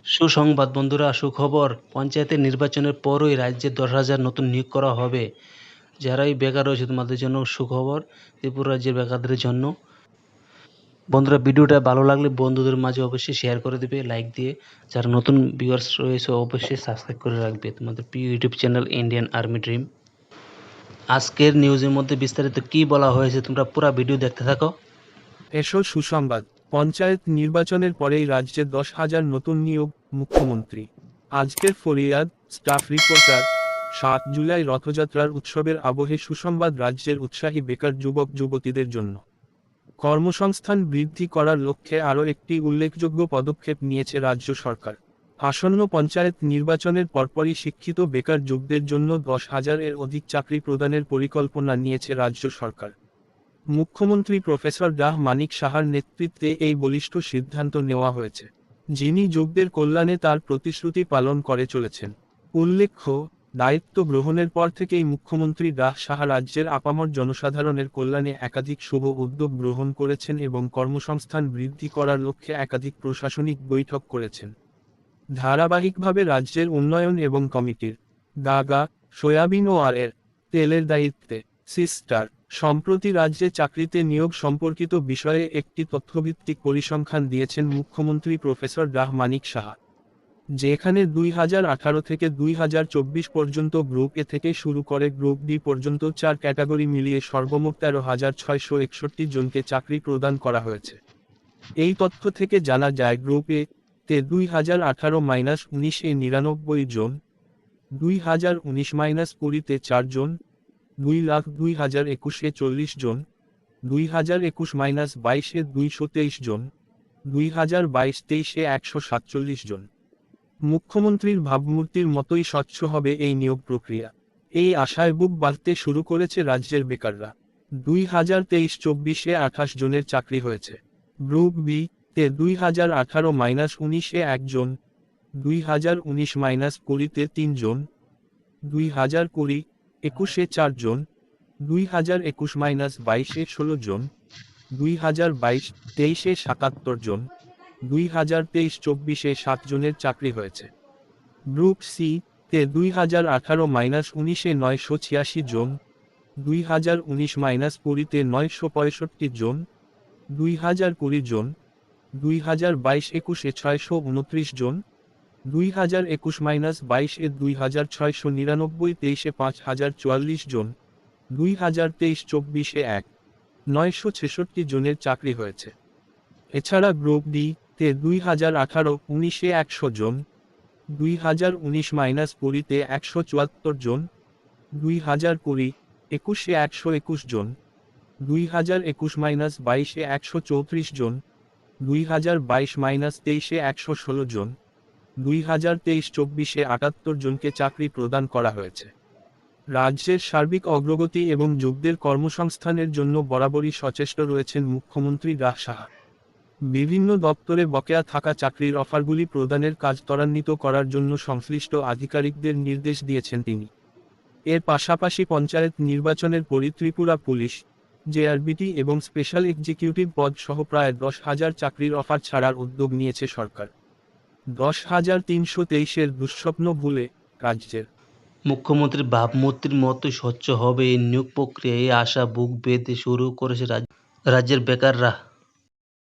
সুসংবাদ বন্ধুরা, সুখবর। পঞ্চায়েতের নির্বাচনের পরই রাজ্যে 10,000 নতুন নিয়োগ করা হবে। যারাই বেকার রয়েছে তোমাদের জন্য সুখবর, ত্রিপুরা রাজ্যের বেকারদের জন্য। বন্ধুরা, ভিডিওটা ভালো লাগলে বন্ধুদের মাঝে অবশ্যই শেয়ার করে দেবে লাইক দিয়ে। যারা নতুন ভিউয়ার্স রয়েছে অবশ্যই সাবস্ক্রাইব করে রাখবে তোমাদের প্রিয় YouTube channel Indian army dream. আজকের নিউজের মধ্যে বিস্তারিত কি বলা হয়েছে তোমরা পুরো ভিডিও দেখতে থাকো। এসো সুসংবাদ, পঞ্চায়েত নির্বাচনের পরেই রাজ্যে 10,000 নতুন নিয়োগ। মুখ্যমন্ত্রী আজকের ফরিয়াদ স্টাফ রিপোর্টার। 7 জুলাই রথযাত্রার উৎসবের আবহে সুসংবাদ রাজ্যের উৎসাহী বেকার যুবক যুবতীদের জন্য। কর্মসংস্থান বৃদ্ধি করার লক্ষ্যে আরও একটি উল্লেখযোগ্য পদক্ষেপ নিয়েছে রাজ্য সরকার। আসন্ন পঞ্চায়েত নির্বাচনের পরপরই শিক্ষিত বেকার যুবকদের জন্য 10,000 এর অধিক চাকরি প্রদানের পরিকল্পনা নিয়েছে রাজ্য সরকার। মুখ্যমন্ত্রী প্রফেসর ডাহ মানিক সাহার নেতৃত্বে এই বলিষ্ঠ সিদ্ধান্ত নেওয়া হয়েছে, যিনি যুবকদের কল্যাণে তার প্রতিশ্রুতি পালন করে চলেছেন। উল্লেখ্য, দায়িত্ব গ্রহণের পর থেকেই মুখ্যমন্ত্রী ডাহ সাহা রাজ্যের আপামর জনসাধারণের কল্যাণে একাধিক শুভ উদ্যোগ গ্রহণ করেছেন এবং কর্মসংস্থান বৃদ্ধি করার লক্ষ্যে একাধিক প্রশাসনিক বৈঠক করেছেন। ধারাবাহিকভাবে রাজ্যের উন্নয়ন এবং কমিটির গাগা, সয়াবিন ও আর এর তেলের দায়িত্বে সিস্টার সম্প্রতি রাজ্যে চাকরিতে নিয়োগ সম্পর্কিত বিষয়ে একটি তথ্যভিত্তিক পরিসংখ্যান দিয়েছেন মুখ্যমন্ত্রী প্রফেসর ডাহ মানিক সাহা, যেখানে 2018 থেকে 2024 পর্যন্ত গ্রুপ এ থেকে শুরু করে গ্রুপ ডি পর্যন্ত 4 ক্যাটাগরি মিলিয়ে সর্বমোট 13,661 জনকে চাকরি প্রদান করা হয়েছে। এই তথ্য থেকে জানা যায়, গ্রুপ এ তে 2018-19 এ 99 জন, 2019-20 তে 4 জন, 2,02,021 এ 40 জন, 2021-22 এ 223 জন, 2022-23 এ 147 জন। মুখ্যমন্ত্রীর ভাবমূর্তির মতোই স্বচ্ছ হবে এই নিয়োগ প্রক্রিয়া। এই আশায় বুক বাঁধতে শুরু করেছে রাজ্যের বেকাররা। 2023-24 এ 28 জনের চাকরি হয়েছে। গ্রুপ বি তে 2018-19 এ 1 জন, 2019-20 তে 3 জন, 2020-21 এ 4 জন, 2021-22 এ 16 জন, 2022-23 এ 77 জন, 2023-24 এ 7 জনের চাকরি হয়েছে। গ্রুপ সি তে 2018-19 এ 986 জন, 2019-20 তে 965 জন, 2020 জন, 2022-21 এ 629 জন, 2021-22 এ 2,699, 23 এ 5,044 জন, 2023-24 এ 1,966 জনের চাকরি হয়েছে। এছাড়া গ্রুপ ডি তে 2018-19 এ 100 জন, 2019-20 তে 174 জন, 2020-21 এ 121 জন, 2021-22 এ 134 জন, 2022-23 এ 116 জন, 2023-24 এ 78 জনকে চাকরি প্রদান করা হয়েছে। রাজ্যের সার্বিক অগ্রগতি এবং যুবকদের কর্মসংস্থানের জন্য বরাবরই সচেষ্ট রয়েছেন মুখ্যমন্ত্রী ডাহ সাহা। বিভিন্ন দপ্তরে বকেয়া থাকা চাকরির অফারগুলি প্রদানের কাজ ত্বরান্বিত করার জন্য সংশ্লিষ্ট আধিকারিকদের নির্দেশ দিয়েছেন তিনি। এর পাশাপাশি পঞ্চায়েত নির্বাচনের পরই ত্রিপুরা পুলিশ, জেআরবিটি এবং স্পেশাল এক্সিকিউটিভ পদ সহ প্রায় 10,000 চাকরির অফার ছাড়ার উদ্যোগ নিয়েছে সরকার। 10,323 এর দুঃস্বপ্ন ভুলে রাজ্যের মুখ্যমন্ত্রীর ভাবমূর্তির মতোই স্বচ্ছ হবে এই নিয়োগ প্রক্রিয়া, এই আশা বুক বেঁধে শুরু করেছে রাজ্যের বেকাররা।